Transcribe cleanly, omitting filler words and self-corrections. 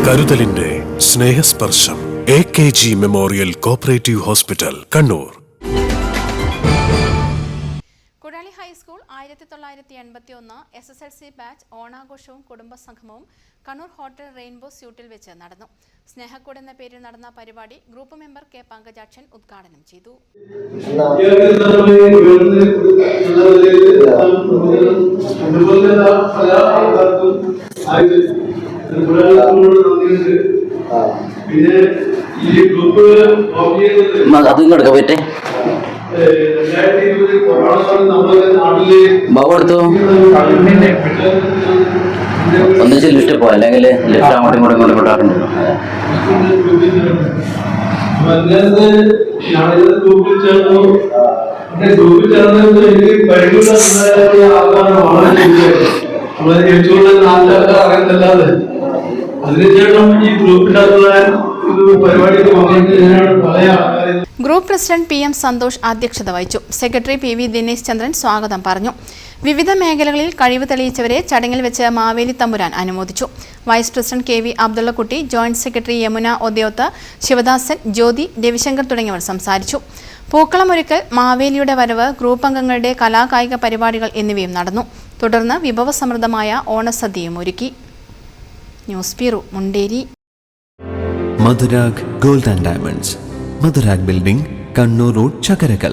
കരുതലിന്റെ സ്നേഹസ്പർശം AKG memorial cooperative hospital, Kannur. Kudali high school 1981 SSLC batch ഓണാഘോഷവും കുടുംബസംഗമവും കണ്ണൂർ ഹോട്ടൽ റെയിൻബോ സ്യൂട്ടിൽ വെച്ച് നടന്നു. സ്നേഹക്കൂട് എന്ന പേരിൽ നടന്ന പരിപാടി ഗ്രൂപ്പ് മെമ്പർ കെ പങ്കജാക്ഷൻ ഉദ്ഘാടനം ചെയ്തു. ഒന്നിച്ച് ലിസ്റ്റ് പോയി അല്ലെങ്കിൽ ലിസ്റ്റ് അങ്ങോട്ടും ഇങ്ങോട്ടും കൊണ്ടുപോകാറുണ്ട്. അതിനുശേഷം ഈ ഗ്രൂപ്പിനകത്തുള്ള ഗ്രൂപ്പ് പ്രസിഡന്റ് PM സന്തോഷ് അധ്യക്ഷത വഹിച്ചു. സെക്രട്ടറി PV ദിനേശ് ചന്ദ്രൻ സ്വാഗതം പറഞ്ഞു. വിവിധ മേഖലകളിൽ കഴിവ് തെളിയിച്ചവരെ ചടങ്ങിൽ വെച്ച് മാവേലി തമ്പുരാൻ അനുമോദിച്ചു. Vice president KV Abdullakutty, joint secretary Yamuna Odyoth, Sivadasan, Jyothi, Ravishankar തുടങ്ങിയവർ സംസാരിച്ചു. പൂക്കളമൊരുക്കൽ, മാവേലിയുടെ വരവ്, ഗ്രൂപ്പ് അംഗങ്ങളുടെ കലാകായിക പരിപാടികൾ എന്നിവയും നടന്നു. തുടർന്ന് വിഭവസമൃദ്ധമായ ഓണസദ്യയും ഒരുക്കി. News bureau, Munderi. Madhurag gold and diamonds, Madhurag building, Kannur road, Chakkarakal.